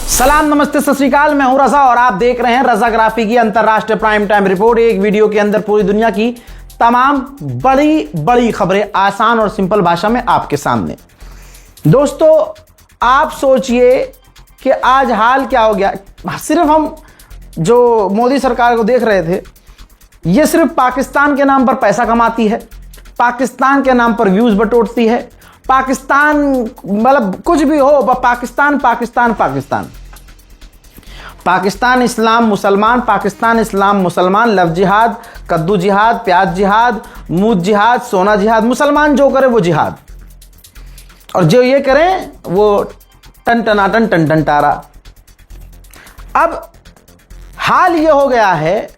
सलाम, नमस्ते, सत श्री अकाल। मैं हूं रजा और आप देख रहे हैं रजाग्राफी की अंतरराष्ट्रीय प्राइम टाइम रिपोर्ट। एक वीडियो के अंदर पूरी दुनिया की तमाम बड़ी बड़ी खबरें आसान और सिंपल भाषा में आपके सामने। दोस्तों, आप सोचिए कि आज हाल क्या हो गया। सिर्फ हम जो मोदी सरकार को देख रहे थे, ये सिर्फ पाकिस्तान के नाम पर पैसा कमाती है, पाकिस्तान के नाम पर व्यूज बटोरती है, पाकिस्तान मतलब कुछ भी हो, पाकिस्तान पाकिस्तान पाकिस्तान पाकिस्तान इस्लाम मुसलमान, पाकिस्तान इस्लाम मुसलमान, लव जिहाद, कद्दू जिहाद, प्याज जिहाद, मूद जिहाद, सोना जिहाद, मुसलमान जो करे वो जिहाद, और जो ये करें वो टन टनाटन टन टन टारा। अब हाल ये हो गया है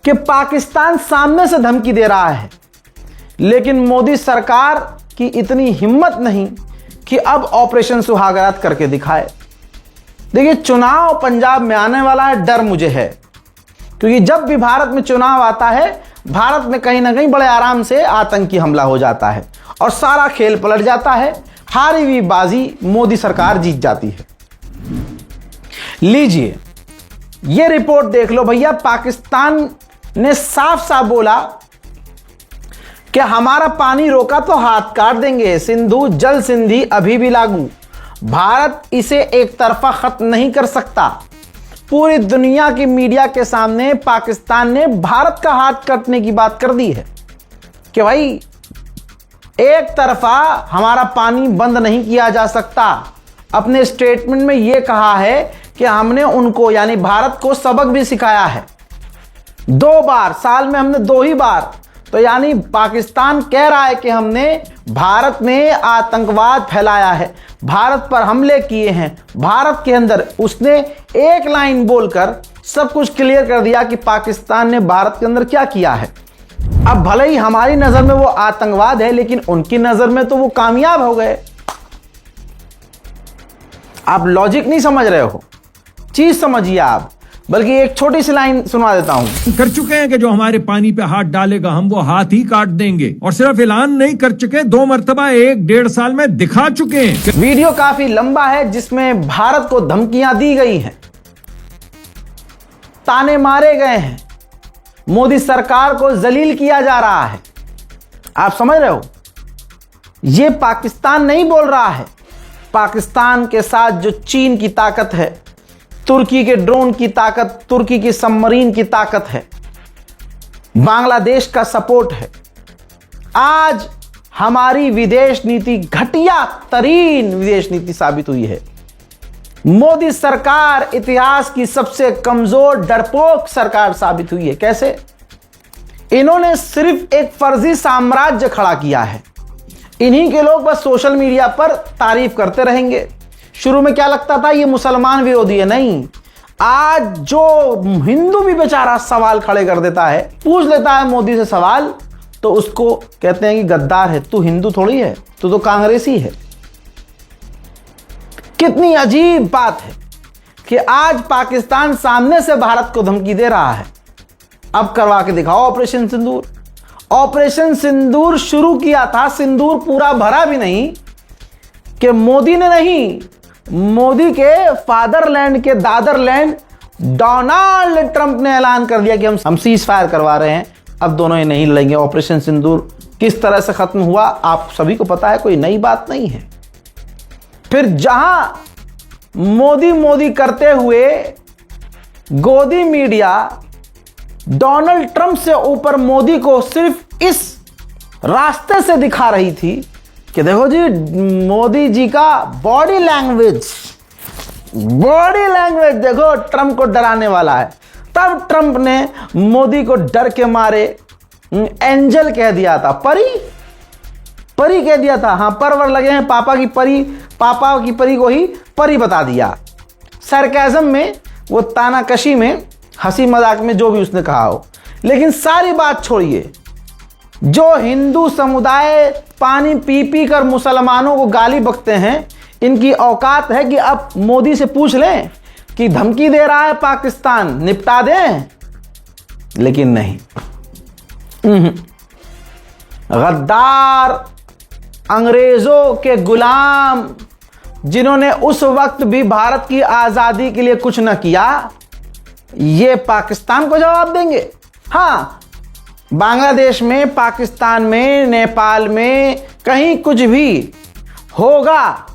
कि पाकिस्तान सामने से धमकी दे रहा है, लेकिन मोदी सरकार की इतनी हिम्मत नहीं कि अब ऑपरेशन सुहागरात करके दिखाए। देखिए, चुनाव पंजाब में आने वाला है, डर मुझे है, क्योंकि जब भी भारत में चुनाव आता है, भारत में कहीं ना कहीं बड़े आराम से आतंकी हमला हो जाता है और सारा खेल पलट जाता है। हारी हुई बाजी मोदी सरकार जीत जाती है। लीजिए ये रिपोर्ट देख लो भैया। पाकिस्तान ने साफ साफ बोला कि हमारा पानी रोका तो हाथ काट देंगे, सिंधु जल संधि अभी भी लागू, भारत इसे एक तरफा खत्म नहीं कर सकता। पूरी दुनिया की मीडिया के सामने पाकिस्तान ने भारत का हाथ काटने की बात कर दी है कि भाई एक तरफा हमारा पानी बंद नहीं किया जा सकता। अपने स्टेटमेंट में यह कहा है कि हमने उनको यानी भारत को सबक भी सिखाया है। 2 बार, साल में हमने 2 ही बार, तो यानी पाकिस्तान कह रहा है कि हमने भारत में आतंकवाद फैलाया है, भारत पर हमले किए हैं। भारत के अंदर उसने एक लाइन बोलकर सब कुछ क्लियर कर दिया कि पाकिस्तान ने भारत के अंदर क्या किया है। अब भले ही हमारी नजर में वो आतंकवाद है, लेकिन उनकी नजर में तो वो कामयाब हो गए। आप लॉजिक नहीं समझ रहे हो, चीज समझिए आप। बल्कि एक छोटी सी लाइन सुना देता हूं। कर चुके हैं कि जो हमारे पानी पे हाथ डालेगा हम वो हाथ ही काट देंगे, और सिर्फ ऐलान नहीं कर चुके, 2 मरतबा 1-1.5 साल में दिखा चुके हैं। वीडियो काफी लंबा है जिसमें भारत को धमकियां दी गई हैं, ताने मारे गए हैं, मोदी सरकार को जलील किया जा रहा है। आप समझ रहे हो, यह पाकिस्तान नहीं बोल रहा है। पाकिस्तान के साथ जो चीन की ताकत है, तुर्की के ड्रोन की ताकत, तुर्की की सबमरीन की ताकत है, बांग्लादेश का सपोर्ट है। आज हमारी विदेश नीति घटिया तरीन विदेश नीति साबित हुई है। मोदी सरकार इतिहास की सबसे कमजोर डरपोक सरकार साबित हुई है। कैसे? इन्होंने सिर्फ एक फर्जी साम्राज्य खड़ा किया है। इन्हीं के लोग बस सोशल मीडिया पर तारीफ करते रहेंगे। शुरू में क्या लगता था ये मुसलमान विरोधी है, नहीं। आज जो हिंदू भी बेचारा सवाल खड़े कर देता है, पूछ लेता है मोदी से सवाल, तो उसको कहते हैं कि गद्दार है, तू हिंदू थोड़ी है, तू तो कांग्रेसी है। कितनी अजीब बात है कि आज पाकिस्तान सामने से भारत को धमकी दे रहा है। अब करवा के दिखाओ ऑपरेशन सिंदूर। ऑपरेशन सिंदूर शुरू किया था, सिंदूर पूरा भरा भी नहीं कि मोदी ने नहीं, मोदी के फादरलैंड के दादरलैंड डोनाल्ड ट्रंप ने ऐलान कर दिया कि हम सीज फायर करवा रहे हैं, अब दोनों ही नहीं लड़ेंगे। ऑपरेशन सिंदूर किस तरह से खत्म हुआ आप सभी को पता है, कोई नई बात नहीं है। फिर जहां मोदी मोदी करते हुए गोदी मीडिया डोनाल्ड ट्रंप से ऊपर मोदी को सिर्फ इस रास्ते से दिखा रही थी कि देखो जी, मोदी जी का बॉडी लैंग्वेज देखो ट्रंप को डराने वाला है। तब ट्रंप ने मोदी को डर के मारे एंजल कह दिया था, परी कह दिया था। हाँ, परवर लगे हैं पापा की परी को ही परी बता दिया। सरकाज़म में, वो तानाकशी में, हंसी मजाक में जो भी उसने कहा हो। लेकिन सारी बात छोड़िए, जो हिंदू समुदाय पानी पी पी कर मुसलमानों को गाली बकते हैं, इनकी औकात है कि अब मोदी से पूछ लें कि धमकी दे रहा है पाकिस्तान, निपटा दें। लेकिन नहीं, गद्दार, अंग्रेजों के गुलाम, जिन्होंने उस वक्त भी भारत की आजादी के लिए कुछ न किया, ये पाकिस्तान को जवाब देंगे? हाँ, बांग्लादेश में, पाकिस्तान में, नेपाल में कहीं कुछ भी होगा,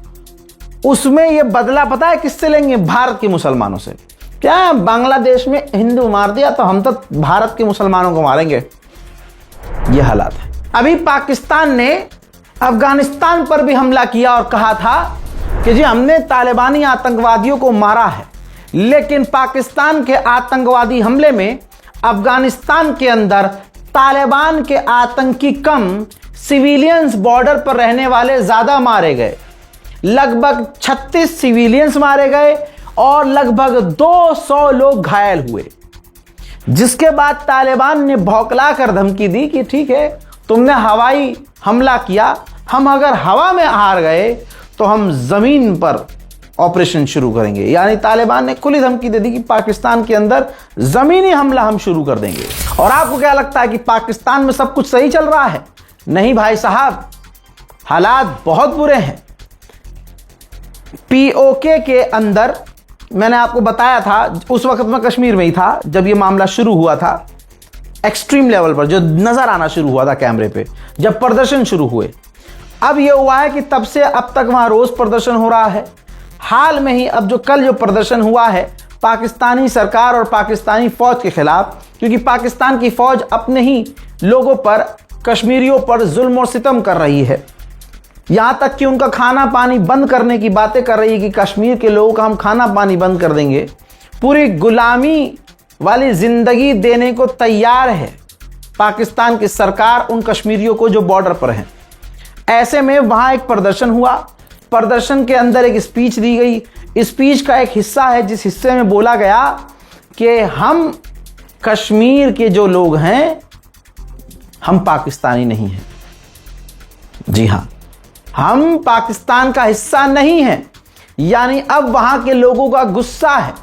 उसमें ये बदला पता है किससे लेंगे? भारत के मुसलमानों से। क्या बांग्लादेश में हिंदू मार दिया तो हम तो भारत के मुसलमानों को मारेंगे? ये हालात है। अभी पाकिस्तान ने अफगानिस्तान पर भी हमला किया और कहा था कि जी हमने तालिबानी आतंकवादियों को मारा है, लेकिन पाकिस्तान के आतंकवादी हमले में अफगानिस्तान के अंदर तालिबान के आतंकी कम, सिविलियंस बॉर्डर पर रहने वाले ज्यादा मारे गए। लगभग 36 सिविलियंस मारे गए और लगभग 200 लोग घायल हुए, जिसके बाद तालिबान ने भौंकला कर धमकी दी कि ठीक है, तुमने हवाई हमला किया, हम अगर हवा में हार गए तो हम जमीन पर ऑपरेशन शुरू करेंगे। यानी तालिबान ने खुली धमकी दे दी कि पाकिस्तान के अंदर जमीनी हमला हम शुरू कर देंगे। और आपको क्या लगता है कि पाकिस्तान में सब कुछ सही चल रहा है? नहीं भाई साहब, हालात बहुत बुरे हैं। पीओके के अंदर, मैंने आपको बताया था, उस वक्त मैं कश्मीर में ही था जब ये मामला शुरू हुआ था, एक्सट्रीम लेवल पर जो नजर आना शुरू हुआ था कैमरे पे, जब प्रदर्शन शुरू हुए। अब ये हुआ है कि तब से अब तक वहां रोज प्रदर्शन हो रहा है। हाल में ही अब जो कल जो प्रदर्शन हुआ है पाकिस्तानी सरकार और पाकिस्तानी फौज के खिलाफ, क्योंकि पाकिस्तान की फौज अपने ही लोगों पर, कश्मीरियों पर जुल्म और सितम कर रही है। यहां तक कि उनका खाना पानी बंद करने की बातें कर रही है कि कश्मीर के लोगों का हम खाना पानी बंद कर देंगे। पूरी गुलामी वाली जिंदगी देने को तैयार है पाकिस्तान की सरकार उन कश्मीरियों को जो बॉर्डर पर हैं। ऐसे में वहां एक प्रदर्शन हुआ, प्रदर्शन के अंदर एक स्पीच दी गई। स्पीच का एक हिस्सा है जिस हिस्से में बोला गया कि हम कश्मीर के जो लोग हैं, हम पाकिस्तानी नहीं हैं। जी हां, हम पाकिस्तान का हिस्सा नहीं हैं। यानी अब वहां के लोगों का गुस्सा है।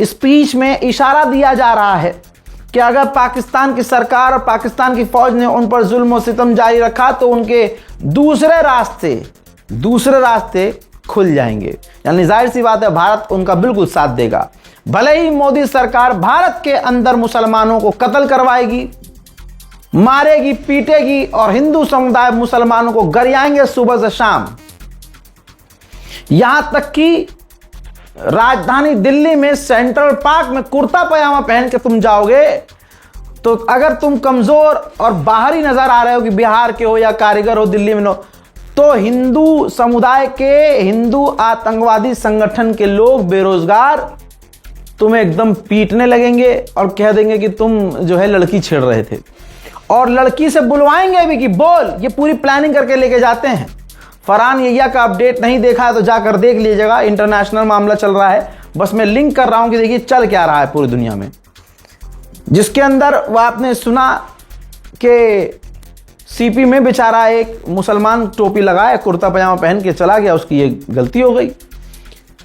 स्पीच में इशारा दिया जा रहा है कि अगर पाकिस्तान की सरकार और पाकिस्तान की फौज ने उन पर जुल्म और सितम जारी रखा तो उनके दूसरे रास्ते खुल जाएंगे। यानी जाहिर सी बात है, भारत उनका बिल्कुल साथ देगा। भले ही मोदी सरकार भारत के अंदर मुसलमानों को कत्ल करवाएगी, मारेगी, पीटेगी और हिंदू समुदाय मुसलमानों को गरियाएंगे सुबह से शाम। यहां तक कि राजधानी दिल्ली में सेंट्रल पार्क में कुर्ता पजामा पहन के तुम जाओगे तो अगर तुम कमजोर और बाहरी नजर आ रहे हो कि बिहार के हो या कारीगर हो, दिल्ली में हो, तो हिंदू समुदाय के, हिंदू आतंकवादी संगठन के लोग, बेरोजगार तुम्हें एकदम पीटने लगेंगे और कह देंगे कि तुम जो है लड़की छेड़ रहे थे। और लड़की से बुलवाएंगे भी कि बोल, ये पूरी प्लानिंग करके लेके जाते हैं। फरहान यहिया का अपडेट नहीं देखा है तो जाकर देख लीजिएगा, इंटरनेशनल मामला चल रहा है। बस मैं लिंक कर रहा हूं कि देखिए चल क्या रहा है पूरी दुनिया में, जिसके अंदर वो आपने सुना कि सीपी में बेचारा एक मुसलमान टोपी लगाए, कुर्ता पजामा पहन के चला गया, उसकी ये गलती हो गई।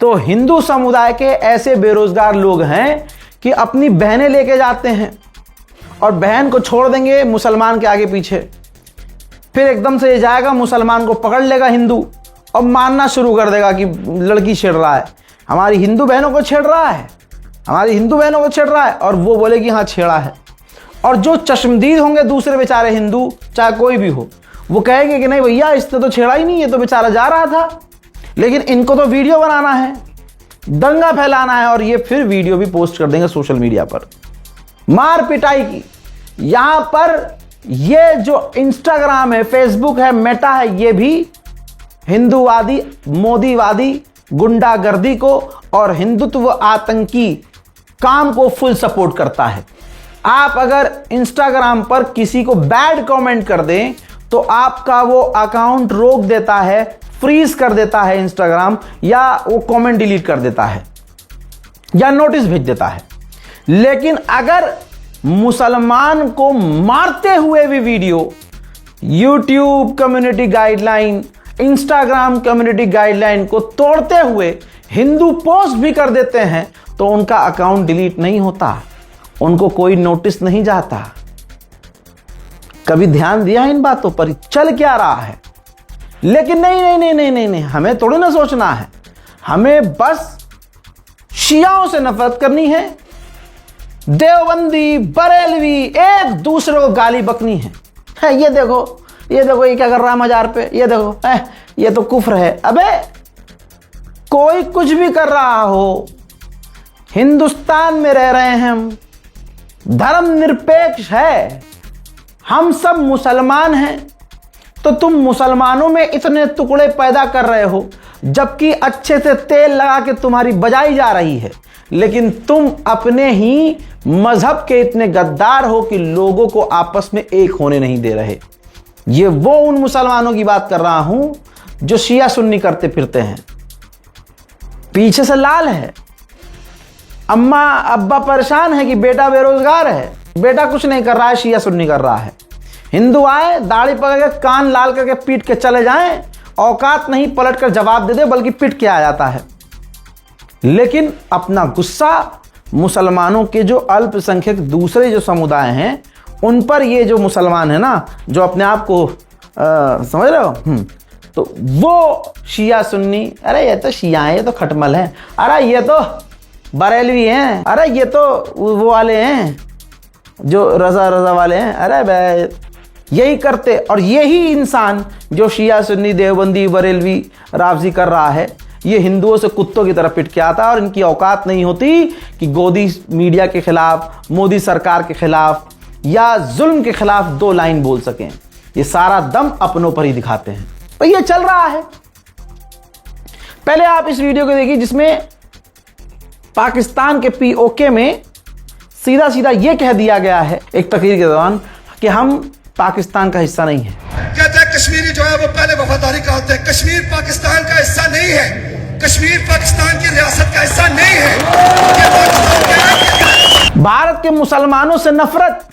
तो हिंदू समुदाय के ऐसे बेरोजगार लोग हैं कि अपनी बहनें लेके जाते हैं और बहन को छोड़ देंगे मुसलमान के आगे पीछे, फिर एकदम से ये जाएगा, मुसलमान को पकड़ लेगा हिंदू और मारना शुरू कर देगा कि लड़की छेड़ रहा है, हमारी हिंदू बहनों को छेड़ रहा है, हमारी हिंदू बहनों को छेड़ रहा है। और वो बोलेगी हाँ छेड़ा है। और जो चश्मदीद होंगे दूसरे बेचारे हिंदू, चाहे कोई भी हो, वो कहेंगे कि नहीं भैया इसने तो छेड़ा ही नहीं, ये तो बेचारा जा रहा था। लेकिन इनको तो वीडियो बनाना है, दंगा फैलाना है और ये फिर वीडियो भी पोस्ट कर देंगे सोशल मीडिया पर, मार पिटाई की। यहां पर ये जो इंस्टाग्राम है, फेसबुक है, मेटा है, ये भी हिंदूवादी, मोदीवादी गुंडागर्दी को और हिंदुत्व आतंकी काम को फुल सपोर्ट करता है। आप अगर इंस्टाग्राम पर किसी को बैड कमेंट कर दें तो आपका वो अकाउंट रोक देता है, फ्रीज कर देता है इंस्टाग्राम, या वो कमेंट डिलीट कर देता है या नोटिस भेज देता है। लेकिन अगर मुसलमान को मारते हुए भी video YouTube community guideline, Instagram community guideline को तोड़ते हुए हिंदू पोस्ट भी कर देते हैं तो उनका अकाउंट डिलीट नहीं होता, उनको कोई नोटिस नहीं जाता। कभी ध्यान दिया इन बातों पर? चल क्या रहा है? लेकिन नहीं नहीं नहीं नहीं नहीं नहीं, हमें थोड़ी ना सोचना है। हमें बस शियाओं से नफरत करनी है, देवबंदी बरेलवी एक दूसरे को गाली बकनी है। ये देखो ये क्या कर रहा है मजार पे, ये देखो ये तो कुफ्र है। अबे कोई कुछ भी कर रहा हो, हिंदुस्तान में रह रहे हैं हम, धर्म निरपेक्ष है, हम सब मुसलमान हैं। तो तुम मुसलमानों में इतने टुकड़े पैदा कर रहे हो, जबकि अच्छे से तेल लगा के तुम्हारी बजाई जा रही है, लेकिन तुम अपने ही मजहब के इतने गद्दार हो कि लोगों को आपस में एक होने नहीं दे रहे। ये वो उन मुसलमानों की बात कर रहा हूं जो शिया सुन्नी करते फिरते हैं, पीछे से लाल है, अम्मा अब्बा परेशान है कि बेटा बेरोजगार है, बेटा कुछ नहीं कर रहा है, शिया सुन्नी कर रहा है। हिंदू आए दाढ़ी पकड़ के कान लाल करके पीट के चले जाएं, औकात नहीं पलट कर जवाब दे दे बल्कि पीट के आ जाता है। लेकिन अपना गुस्सा मुसलमानों के जो अल्पसंख्यक दूसरे जो समुदाय हैं उन पर ये जो मुसलमान है ना, जो अपने आप को समझ रहे हो, तो वो शिया सुन्नी, अरे ये तो शिया है, ये तो खटमल है, अरे ये तो बरेलवी हैं, अरे ये तो वो वाले हैं जो रजा वाले हैं, अरे भाई यही करते। और यही इंसान जो शिया सुन्नी देवबंदी बरेलवी राफजी कर रहा है, ये हिंदुओं से कुत्तों की तरफ पिट के आता है और इनकी औकात नहीं होती कि गोदी मीडिया के खिलाफ, मोदी सरकार के खिलाफ या जुल्म के खिलाफ दो लाइन बोल सकें। ये सारा दम अपनों पर ही दिखाते हैं। तो ये चल रहा है। पहले आप इस वीडियो को देखिए जिसमें पाकिस्तान के पीओके में सीधा सीधा ये कह दिया गया है एक तकरीर के दौरान कि हम पाकिस्तान का हिस्सा नहीं है। कहता है कश्मीरी जो है वो पहले वफादारी का होता है, कश्मीर पाकिस्तान का हिस्सा नहीं है, कश्मीर पाकिस्तान की रियासत का हिस्सा नहीं है। भारत के मुसलमानों से नफरत,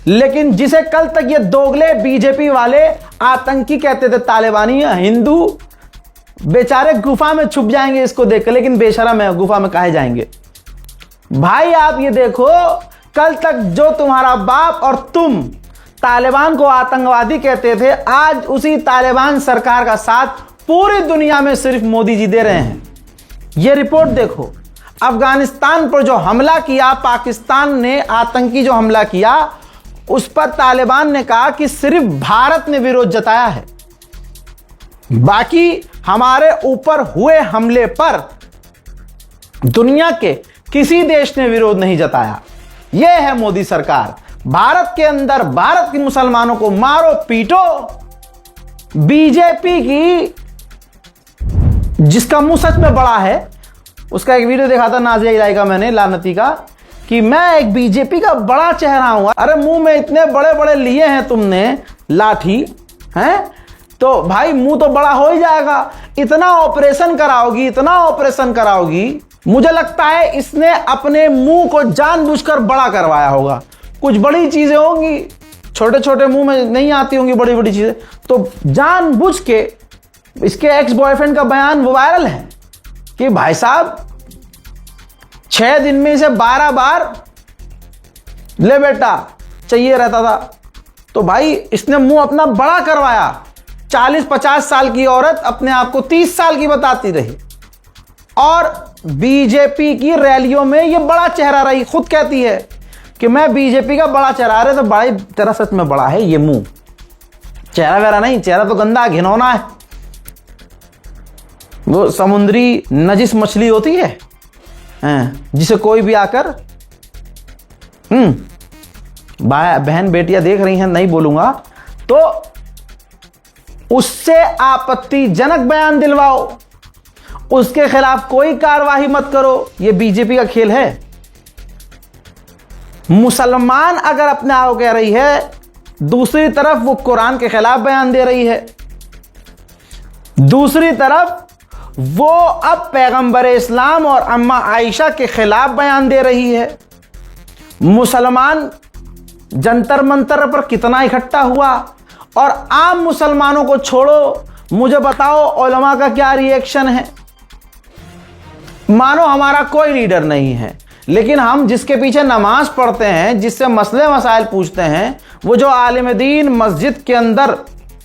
लेकिन जिसे कल तक ये दोगले बीजेपी वाले आतंकी कहते थे, तालिबानी हिंदू बेचारे गुफा में छुप जाएंगे इसको देखकर, लेकिन बेशरम है, गुफा में काहे जाएंगे भाई। आप ये देखो, कल तक जो तुम्हारा बाप और तुम तालिबान को आतंकवादी कहते थे, आज उसी तालिबान सरकार का साथ पूरी दुनिया में सिर्फ मोदी जी दे रहे हैं। ये रिपोर्ट देखो, अफगानिस्तान पर जो हमला किया पाकिस्तान ने, आतंकी जो हमला किया, उस पर तालिबान ने कहा कि सिर्फ भारत ने विरोध जताया है, बाकी हमारे ऊपर हुए हमले पर दुनिया के किसी देश ने विरोध नहीं जताया। यह है मोदी सरकार। भारत के अंदर भारत के मुसलमानों को मारो पीटो। बीजेपी की, जिसका मुंह सच में बड़ा है, उसका एक वीडियो देखा था नाजिया इलाही का मैंने, लानती का, कि मैं एक बीजेपी का बड़ा चेहरा हूं। अरे मुंह में इतने बड़े बड़े लिए हैं तुमने लाठी, हैं तो भाई मुंह तो बड़ा हो ही जाएगा। इतना ऑपरेशन कराओगी, इतना ऑपरेशन कराओगी, मुझे लगता है इसने अपने मुंह को जानबूझकर बड़ा करवाया होगा। कुछ बड़ी चीजें होंगी, छोटे छोटे मुंह में नहीं आती होंगी बड़ी बड़ी चीजें, तो जानबूझ के। इसके एक्स बॉयफ्रेंड का बयान वो वायरल है कि भाई साहब 6 दिन में इसे 12 बार ले बेटा चाहिए रहता था। तो भाई इसने मुंह अपना बड़ा करवाया। 40-50 साल की औरत अपने आप को 30 साल की बताती रही और बीजेपी की रैलियों में ये बड़ा चेहरा रही। खुद कहती है कि मैं बीजेपी का बड़ा चेहरा। रहे तो बड़ा तेरा सच में बड़ा है ये मुंह, चेहरा वेरा नहीं, चेहरा तो गंदा घिनौना है। वो समुद्री नजिस मछली होती है जिसे कोई भी आकर बहन बेटियां देख रही हैं, नहीं बोलूंगा, तो उससे आपत्तिजनक बयान दिलवाओ, उसके खिलाफ कोई कार्रवाई मत करो। यह बीजेपी का खेल है। मुसलमान अगर अपने आप को कह रही है, दूसरी तरफ वो कुरान के खिलाफ बयान दे रही है, दूसरी तरफ वो अब पैगंबर इस्लाम और अम्मा आयशा के खिलाफ बयान दे रही है। मुसलमान जंतर मंतर पर कितना इकट्ठा हुआ। और आम मुसलमानों को छोड़ो, मुझे बताओ उलमा का क्या रिएक्शन है। मानो हमारा कोई लीडर नहीं है, लेकिन हम जिसके पीछे नमाज पढ़ते हैं, जिससे मसले मसाइल पूछते हैं, वो जो आलिम दीन मस्जिद के अंदर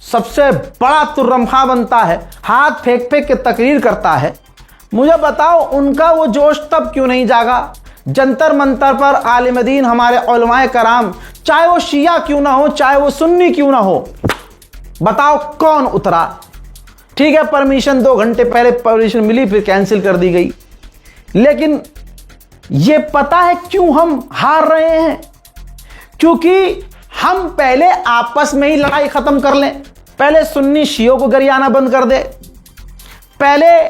सबसे बड़ा तुर्रमखा बनता है, हाथ फेंक फेंक के तकरीर करता है, मुझे बताओ उनका वो जोश तब क्यों नहीं जागा? जंतर मंतर पर आलिम दीन हमारे उलमाए कराम, चाहे वो शिया क्यों ना हो, चाहे वो सुन्नी क्यों ना हो, बताओ कौन उतरा? ठीक है, परमिशन 2 घंटे पहले परमिशन मिली, फिर कैंसिल कर दी गई। लेकिन ये पता है क्यों हम हार रहे हैं? क्योंकि हम पहले आपस में ही लड़ाई खत्म कर लें। पहले सुन्नी शियों को गरियाना बंद कर दे, पहले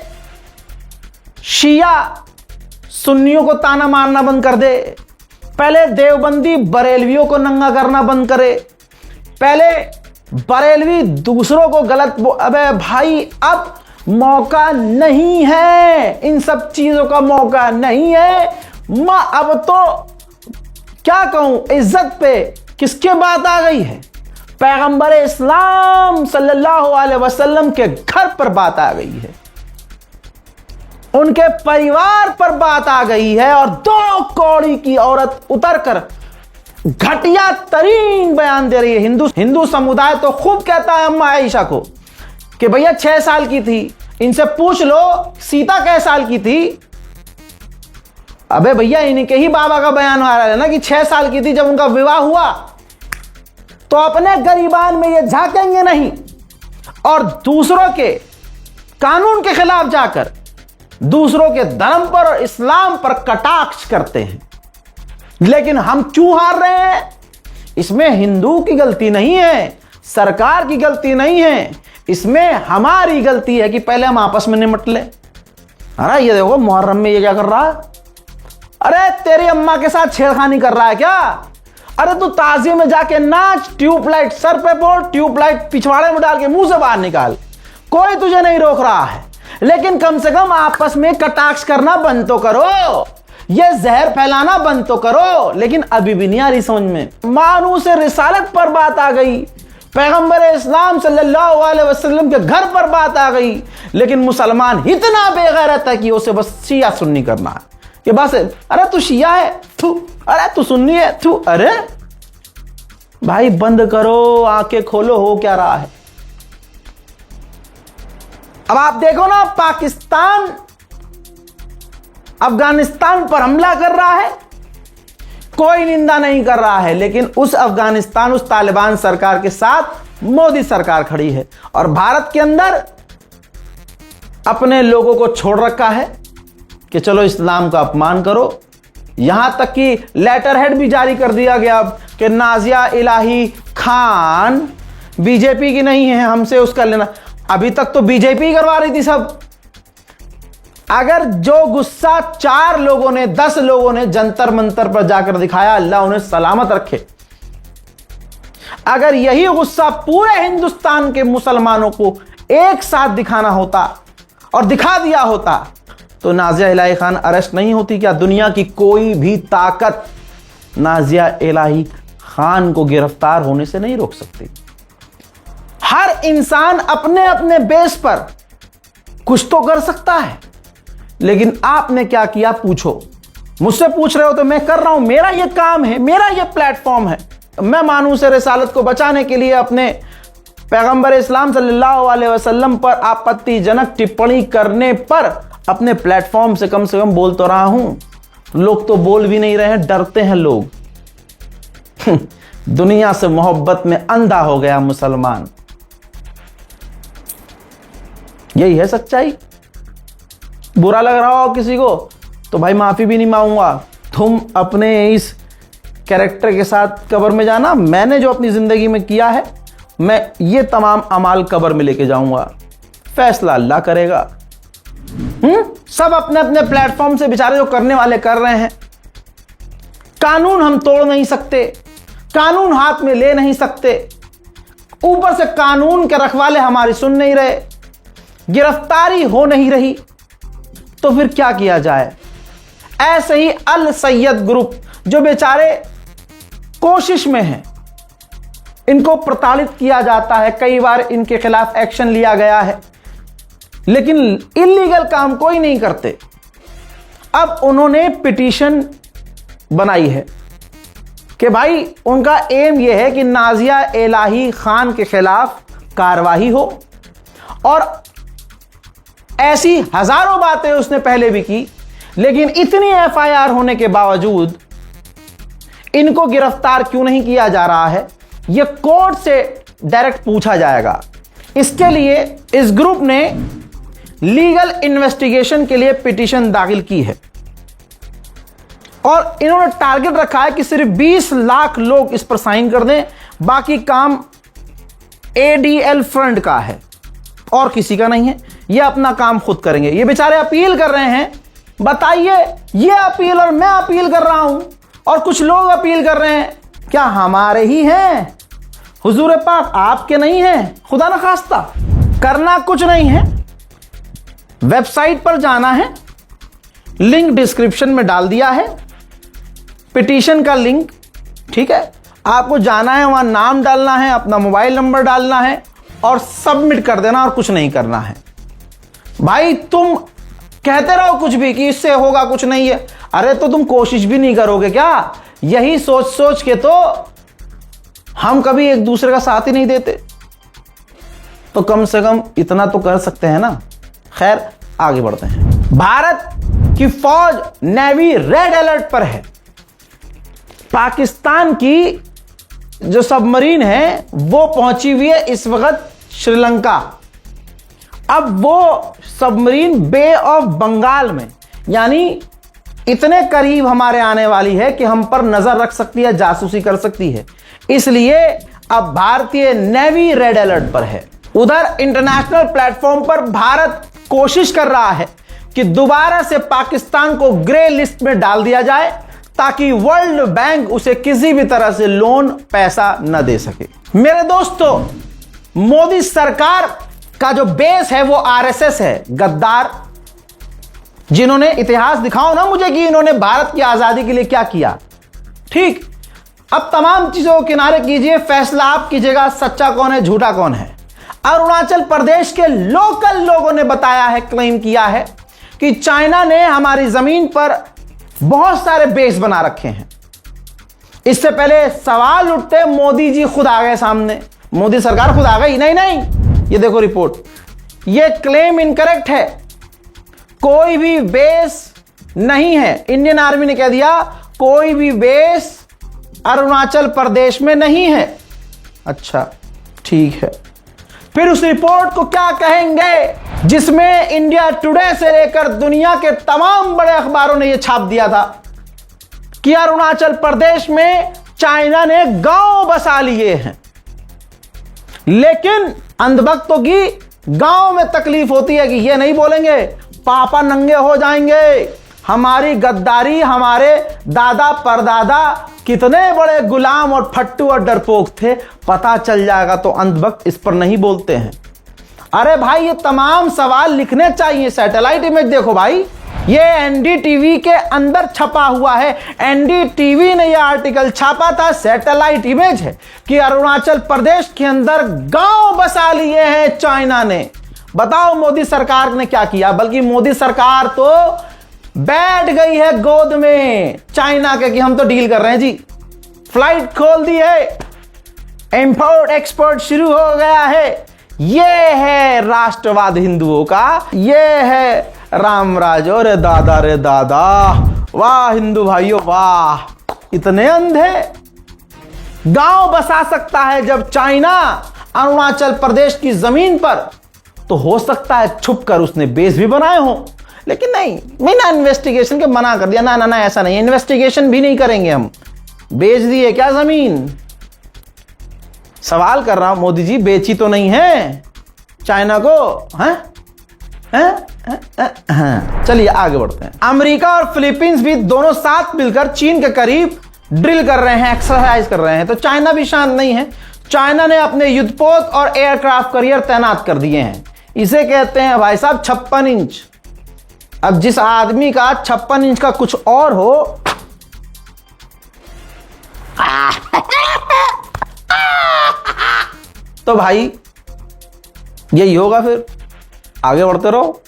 शिया सुन्नियों को ताना मारना बंद कर दे, पहले देवबंदी बरेलवियों को नंगा करना बंद करे, पहले बरेलवी दूसरों को गलत अबे भाई, अब मौका नहीं है, इन सब चीजों का मौका नहीं है। अब तो क्या कहूं, इज्जत पे किसके बात आ गई है? पैगंबर इस्लाम सल्लल्लाहु अलैहि वसल्लम के घर पर बात आ गई है, उनके परिवार पर बात आ गई है, और 2 कौड़ी की औरत उतरकर घटिया तरीन बयान दे रही है। हिंदू समुदाय तो खूब कहता है अम्मा आयशा को कि भैया 6 साल की थी, इनसे पूछ लो सीता कै साल की थी। अबे भैया इनके ही बाबा का बयान आ रहा है ना कि 6 साल की थी जब उनका विवाह हुआ। तो अपने गरीबान में ये झांकेंगे नहीं और दूसरों के कानून के खिलाफ जाकर दूसरों के धर्म पर और इस्लाम पर कटाक्ष करते हैं। लेकिन हम क्यों हार रहे हैं? इसमें हिंदू की गलती नहीं है, सरकार की गलती नहीं है, इसमें हमारी गलती है कि पहले हम आपस में निपट ले। अरे ये देखो मुहर्रम में ये क्या कर रहा है? अरे तेरी अम्मा के साथ छेड़खानी कर रहा है क्या? अरे तू ताजिए में जाके नाच, ट्यूबलाइट सर पे बोल, ट्यूबलाइट पिछवाड़े में डाल के मुंह से बाहर निकाल, कोई तुझे नहीं रोक रहा है। लेकिन कम से कम आपस में कटाक्ष करना बंद तो करो, ये जहर फैलाना बंद तो करो। लेकिन अभी भी नहीं आ रही समझ में। मानू से रिसालत पर बात आ गई, पैगंबर इस्लाम सल्लल्लाहु अलैहि वसल्लम के घर पर बात आ गई, लेकिन मुसलमान इतना बेगैरत है कि उसे बस शिया सुन्नी करना है कि बस अरे तू शिया है थू, अरे तू सुन्नी है थू। अरे भाई बंद करो, आंखें खोलो, हो क्या रहा है? अब आप देखो ना, पाकिस्तान अफगानिस्तान पर हमला कर रहा है, कोई निंदा नहीं कर रहा है, लेकिन उस अफगानिस्तान, उस तालिबान सरकार के साथ मोदी सरकार खड़ी है। और भारत के अंदर अपने लोगों को छोड़ रखा है कि चलो इस्लाम का अपमान करो। यहां तक कि लेटर हेड भी जारी कर दिया गया कि नाजिया इलाही खान बीजेपी की नहीं है, हमसे उसका लेना। अभी तक तो बीजेपी करवा रही थी सब। अगर जो गुस्सा 4 लोगों ने, 10 लोगों ने जंतर मंतर पर जाकर दिखाया, अल्लाह उन्हें सलामत रखे, अगर यही गुस्सा पूरे हिंदुस्तान के मुसलमानों को एक साथ दिखाना होता और दिखा दिया होता तो नाजिया इलाही खान अरेस्ट नहीं होती क्या? दुनिया की कोई भी ताकत नाजिया इलाही खान को गिरफ्तार होने से नहीं रोक सकती। हर इंसान अपने अपने बेस पर कुछ तो कर सकता है, लेकिन आपने क्या किया? पूछो। मुझसे पूछ रहे हो तो मैं कर रहा हूं, मेरा ये काम है, मेरा ये प्लेटफॉर्म है। मैं मानू से रिसालत को बचाने के लिए अपने पैगंबर इस्लाम सल्लल्लाहु अलैहि वसल्लम पर आपत्तिजनक टिप्पणी करने पर अपने प्लेटफॉर्म से कम बोल तो रहा हूं। लोग तो बोल भी नहीं रहे हैं, डरते हैं लोग। दुनिया से मोहब्बत में अंधा हो गया मुसलमान। यही है सच्चाई। बुरा लग रहा हो किसी को तो भाई माफी भी नहीं मांगूंगा। तुम अपने इस कैरेक्टर के साथ कब्र में जाना। मैंने जो अपनी जिंदगी में किया है, मैं ये तमाम अमाल कब्र में लेके जाऊंगा, फैसला अल्लाह करेगा। सब अपने अपने प्लेटफॉर्म से बेचारे जो करने वाले कर रहे हैं। कानून हम तोड़ नहीं सकते, कानून हाथ में ले नहीं सकते, ऊपर से कानून के रखवाले हमारी सुन नहीं रहे, गिरफ्तारी हो नहीं रही, तो फिर क्या किया जाए? ऐसे ही अल सैयद ग्रुप जो बेचारे कोशिश में हैं, इनको प्रताड़ित किया जाता है, कई बार इनके खिलाफ एक्शन लिया गया है, लेकिन इलीगल काम कोई नहीं करते। अब उन्होंने पिटीशन बनाई है कि भाई उनका एम यह है कि नाजिया इलाही खान के खिलाफ कार्रवाई हो और ऐसी हजारों बातें उसने पहले भी की, लेकिन इतनी एफआईआर होने के बावजूद इनको गिरफ्तार क्यों नहीं किया जा रहा है, यह कोर्ट से डायरेक्ट पूछा जाएगा। इसके लिए इस ग्रुप ने लीगल इन्वेस्टिगेशन के लिए पिटीशन दाखिल की है और इन्होंने टारगेट रखा है कि सिर्फ 20 लाख लोग इस पर साइन कर दें, बाकी काम एडीएल फ्रंट का है और किसी का नहीं है, ये अपना काम खुद करेंगे। ये बेचारे अपील कर रहे हैं। बताइए, ये अपील और मैं अपील कर रहा हूं और कुछ लोग अपील कर रहे हैं, क्या हमारे ही हैं? हुजूर पाक आपके नहीं हैं? खुदा न खास्ता। करना कुछ नहीं है, वेबसाइट पर जाना है, लिंक डिस्क्रिप्शन में डाल दिया है, पिटीशन का लिंक, ठीक है। आपको जाना है, वहां नाम डालना है, अपना मोबाइल नंबर डालना है और सबमिट कर देना और कुछ नहीं करना है। भाई तुम कहते रहो कुछ भी कि इससे होगा कुछ नहीं है, अरे तो तुम कोशिश भी नहीं करोगे क्या? यही सोच सोच के तो हम कभी एक दूसरे का साथ ही नहीं देते, तो कम से कम इतना तो कर सकते हैं ना। खैर आगे बढ़ते हैं। भारत की फौज नेवी रेड अलर्ट पर है। पाकिस्तान की जो सबमरीन है वो पहुंची हुई है इस वक्त श्रीलंका। अब वो सबमरीन बे ऑफ बंगाल में, यानी इतने करीब हमारे आने वाली है कि हम पर नजर रख सकती है, जासूसी कर सकती है। इसलिए अब भारतीय नेवी रेड अलर्ट पर है। उधर इंटरनेशनल प्लेटफॉर्म पर भारत कोशिश कर रहा है कि दोबारा से पाकिस्तान को ग्रे लिस्ट में डाल दिया जाए ताकि वर्ल्ड बैंक उसे किसी भी तरह से लोन पैसा न दे सके। मेरे दोस्तों, मोदी सरकार का जो बेस है वो आरएसएस है, गद्दार, जिन्होंने इतिहास दिखाओ ना मुझे कि इन्होंने भारत की आजादी के लिए क्या किया। ठीक, अब तमाम चीजों को किनारे कीजिए, फैसला आप कीजिएगा सच्चा कौन है झूठा कौन है। अरुणाचल प्रदेश के लोकल लोगों ने बताया है, क्लेम किया है कि चाइना ने हमारी जमीन पर बहुत सारे बेस बना रखे हैं। इससे पहले सवाल उठते, मोदी जी खुद आ गए सामने, मोदी सरकार खुद आ गई। नहीं, ये देखो रिपोर्ट, ये क्लेम इनकरेक्ट है, कोई भी बेस नहीं है। इंडियन आर्मी ने कह दिया कोई भी बेस अरुणाचल प्रदेश में नहीं है। अच्छा ठीक है, फिर उस रिपोर्ट को क्या कहेंगे जिसमें इंडिया टुडे से लेकर दुनिया के तमाम बड़े अखबारों ने यह छाप दिया था कि अरुणाचल प्रदेश में चाइना ने गांव बसा लिए हैं। लेकिन अंधभक्तों की गांव में तकलीफ होती है कि ये नहीं बोलेंगे, पापा नंगे हो जाएंगे, हमारी गद्दारी, हमारे दादा परदादा कितने बड़े गुलाम और फट्टू और डरपोक थे, पता चल जाएगा। तो अंधभक्त इस पर नहीं बोलते हैं। अरे भाई, ये तमाम सवाल लिखने चाहिए। सैटेलाइट इमेज देखो भाई, ये एनडीटीवी के अंदर छपा हुआ है। एनडीटीवी ने यह आर्टिकल छापा था, सैटेलाइट इमेज है कि अरुणाचल प्रदेश के अंदर गांव बसा लिए हैं चाइना ने। बताओ मोदी सरकार ने क्या किया? बल्कि मोदी सरकार तो बैठ गई है गोद में चाइना के कि हम तो डील कर रहे हैं जी। फ्लाइट खोल दी है, इंपोर्ट एक्सपोर्ट शुरू हो गया है। ये है राष्ट्रवाद हिंदुओं का, ये है राम राज। रे दादा रे दादा, वाह हिंदू भाइयों वाह, इतने अंधे। गांव बसा सकता है जब चाइना अरुणाचल प्रदेश की जमीन पर, तो हो सकता है छुप कर उसने बेस भी बनाए हो। लेकिन नहीं, बिना इन्वेस्टिगेशन के मना कर दिया। ना ऐसा नहीं, इन्वेस्टिगेशन भी नहीं करेंगे हम। बेच दिए क्या जमीन? सवाल कर रहा हूं मोदी जी, बेची तो नहीं है चाइना को? चलिए आगे बढ़ते हैं। अमेरिका और फिलीपींस भी दोनों साथ मिलकर चीन के करीब ड्रिल कर रहे हैं, एक्सरसाइज कर रहे हैं। तो चाइना भी शांत नहीं है। चाइना ने अपने युद्धपोत और एयरक्राफ्ट कैरियर तैनात कर दिए हैं। इसे कहते हैं भाई साहब 56 इंच। अब जिस आदमी का 56 इंच का कुछ और हो, तो भाई यही होगा। फिर आगे बढ़ते रहो,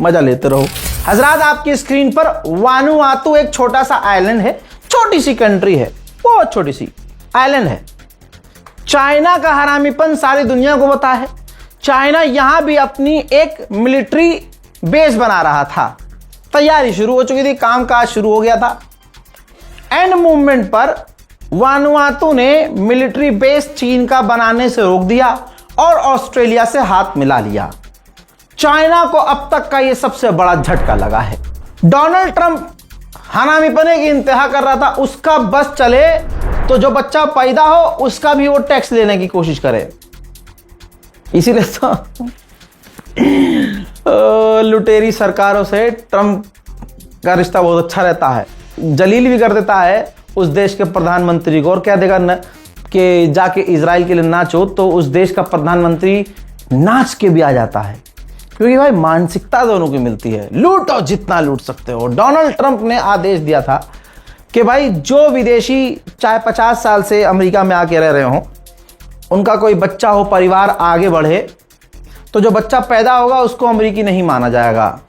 मजा लेते रहो। हजरात, आपकी स्क्रीन पर वानुआतू एक छोटा सा आइलैंड है, छोटी सी कंट्री है, बहुत छोटी सी आइलैंड है। चाइना का हरामीपन सारी दुनिया को पता है। चाइना यहां भी अपनी एक मिलिट्री बेस बना रहा था। तैयारी शुरू हो चुकी थी, कामकाज शुरू हो गया था। एंड मूवमेंट पर वानुआतू ने मिलिट्री बेस चीन का बनाने से रोक दिया और ऑस्ट्रेलिया से हाथ मिला लिया। चाइना को अब तक का यह सबसे बड़ा झटका लगा है। डोनाल्ड ट्रंप हरामीपने की इंतहा कर रहा था, उसका बस चले तो जो बच्चा पैदा हो उसका भी वो टैक्स लेने की कोशिश करे। इसीलिए तो लुटेरी सरकारों से ट्रंप का रिश्ता बहुत अच्छा रहता है। जलील भी कर देता है उस देश के प्रधानमंत्री को और कह देगा न कि जाके इजराइल के लिए नाचो, तो उस देश का प्रधानमंत्री नाच के भी आ जाता है, क्योंकि भाई मानसिकता दोनों की मिलती है। लूटो जितना लूट सकते हो। डोनाल्ड ट्रंप ने आदेश दिया था कि भाई जो विदेशी चाहे 50 साल से अमेरिका में आके रह रहे हो, उनका कोई बच्चा हो, परिवार आगे बढ़े, तो जो बच्चा पैदा होगा उसको अमेरिकी नहीं माना जाएगा।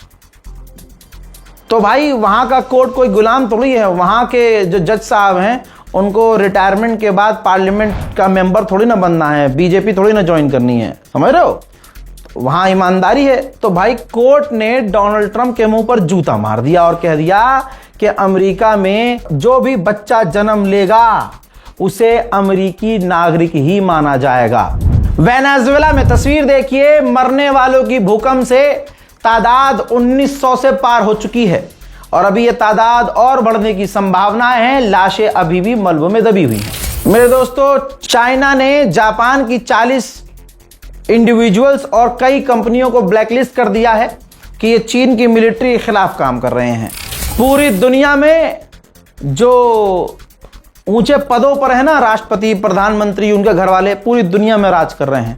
तो भाई वहां का कोर्ट कोई गुलाम थोड़ी है। वहां के जो जज साहब हैं उनको रिटायरमेंट के बाद पार्लियामेंट का मेंबर थोड़ी ना बनना है, बीजेपी थोड़ी ना ज्वाइन करनी है, समझ रहे हो। वहां ईमानदारी है। तो भाई कोर्ट ने डोनाल्ड ट्रंप के मुंह पर जूता मार दिया और कह दिया कि अमेरिका में जो भी बच्चा जन्म लेगा उसे अमेरिकी नागरिक ही माना जाएगा। वेनेजुएला में तस्वीर देखिए, मरने वालों की भूकंप से तादाद 1900 से पार हो चुकी है और अभी यह तादाद और बढ़ने की संभावनाएं हैं। लाशें अभी भी मलबों में दबी हुई हैं। मेरे दोस्तों, चाइना ने जापान की 40 इंडिविजुअल्स और कई कंपनियों को ब्लैकलिस्ट कर दिया है कि ये चीन की मिलिट्री के खिलाफ काम कर रहे हैं। पूरी दुनिया में जो ऊंचे पदों पर है ना, राष्ट्रपति, प्रधानमंत्री, उनके घर वाले, पूरी दुनिया में राज कर रहे हैं।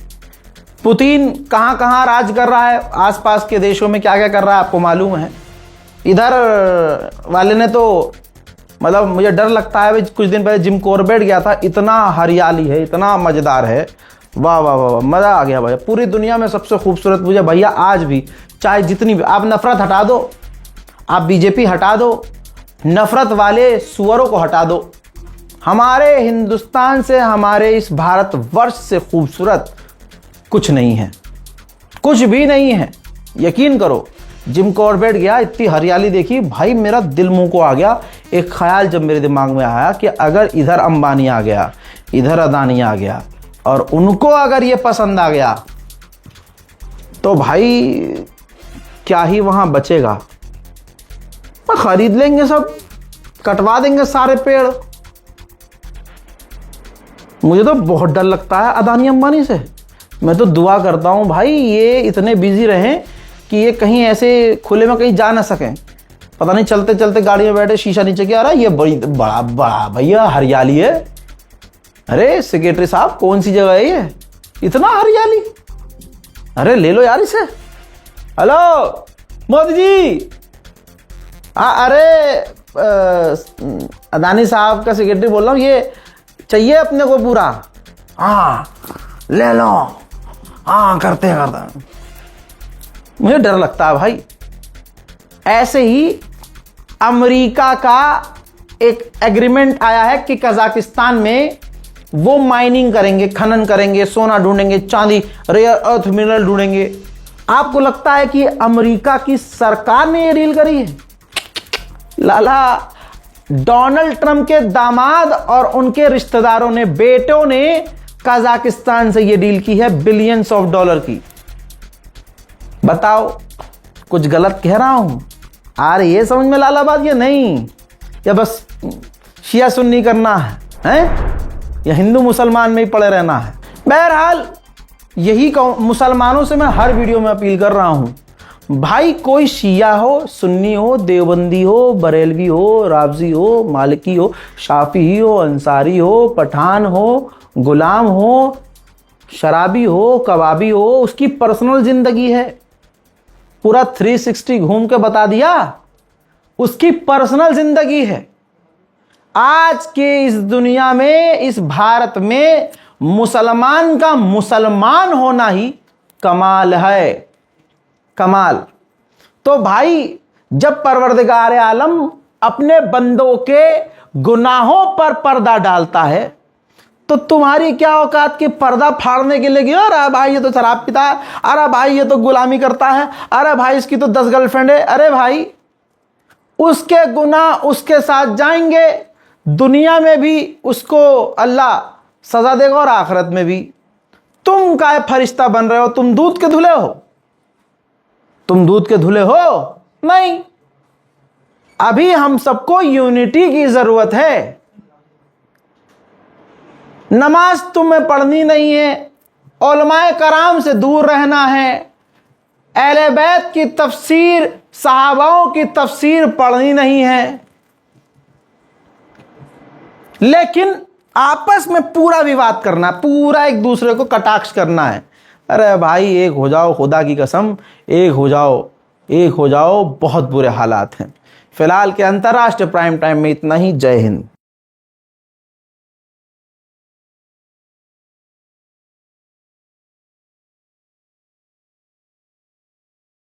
पुतिन कहां कहां राज कर रहा है, आसपास के देशों में क्या क्या कर रहा है आपको मालूम है। इधर वाले ने तो मतलब मुझे डर लगता है। कुछ दिन पहले जिम कॉर्बेट गया था, इतना हरियाली है, इतना मजेदार है, वाह वाह वाह, मजा आ गया भैया। पूरी दुनिया में सबसे खूबसूरत मुझे भैया आज भी, चाहे जितनी भी आप नफरत हटा दो, आप बीजेपी हटा दो, नफरत वाले सुअरों को हटा दो, हमारे हिंदुस्तान से, हमारे इस भारतवर्ष से खूबसूरत कुछ नहीं है, कुछ भी नहीं है। यकीन करो, जिम कॉर्बेट गया, इतनी हरियाली देखी भाई, मेरा दिल मुंह को आ गया। एक ख्याल जब मेरे दिमाग में आया कि अगर इधर अंबानी आ गया, इधर अदानी आ गया और उनको अगर ये पसंद आ गया तो भाई क्या ही वहां बचेगा। खरीद लेंगे सब, कटवा देंगे सारे पेड़। मुझे तो बहुत डर लगता है अदानी अंबानी से। मैं तो दुआ करता हूं भाई ये इतने बिजी रहें कि ये कहीं ऐसे खुले में कहीं जा ना सकें। पता नहीं चलते चलते गाड़ी में बैठे शीशा नीचे क्या आ रहा है, ये बड़ा बड़ा भैया हरियाली है। अरे सेक्रेटरी साहब, कौन सी जगह है ये, इतना हरियाली, अरे ले लो यार इसे। हेलो मोदी जी, अरे अदानी साहब का सेक्रेटरी बोल रहा हूँ, ये चाहिए अपने को पूरा। हाँ ले लो, हाँ करते करते। मुझे डर लगता है भाई। ऐसे ही अमेरिका का एक एग्रीमेंट आया है कि कजाकिस्तान में वो माइनिंग करेंगे, खनन करेंगे, सोना ढूंढेंगे, चांदी, रेयर अर्थ मिनरल ढूंढेंगे। आपको लगता है कि अमेरिका की सरकार ने ये डील करी है? लाला, डोनाल्ड ट्रंप के दामाद और उनके रिश्तेदारों ने, बेटों ने कजाकिस्तान से ये डील की है बिलियंस ऑफ डॉलर की। बताओ कुछ गलत कह रहा हूं? आ रही है समझ में लाला बात? ये नहीं, या बस शिया सुन्नी करना है, या हिंदू मुसलमान में ही पड़े रहना है? बहरहाल यही मुसलमानों से मैं हर वीडियो में अपील कर रहा हूं, भाई कोई शिया हो, सुन्नी हो, देवबंदी हो, बरेलवी हो, रावजी हो, मालिकी हो, शाफी हो, अंसारी हो, पठान हो, गुलाम हो, शराबी हो, कबाबी हो, उसकी पर्सनल जिंदगी है। पूरा 360 घूम के बता दिया, उसकी पर्सनल जिंदगी है। आज के इस दुनिया में, इस भारत में मुसलमान का मुसलमान होना ही कमाल है, कमाल। तो भाई जब परवरदिगार आलम अपने बंदों के गुनाहों पर पर्दा डालता है तो तुम्हारी क्या औकात की पर्दा फाड़ने के लिए गई, अरे भाई ये तो शराब पीता है, अरे भाई ये तो गुलामी करता है, अरे भाई इसकी तो 10 गर्लफ्रेंड है। अरे भाई उसके गुनाह उसके साथ जाएंगे, दुनिया में भी उसको अल्लाह सजा देगा और आखिरत में भी। तुम काय फरिश्ता बन रहे हो? तुम दूध के धुले हो? तुम दूध के धुले हो? नहीं। अभी हम सबको यूनिटी की जरूरत है। नमाज तुम्हें पढ़नी नहीं है, उलमाए कराम से दूर रहना है, अहले बैत की तफसीर, सहाबाओं की तफसीर पढ़नी नहीं है, लेकिन आपस में पूरा विवाद करना, पूरा एक दूसरे को कटाक्ष करना है। अरे भाई एक हो जाओ, खुदा की कसम एक हो जाओ, एक हो जाओ। बहुत बुरे हालात हैं। फिलहाल के अंतर्राष्ट्रीय प्राइम टाइम में इतना ही। जय हिंद।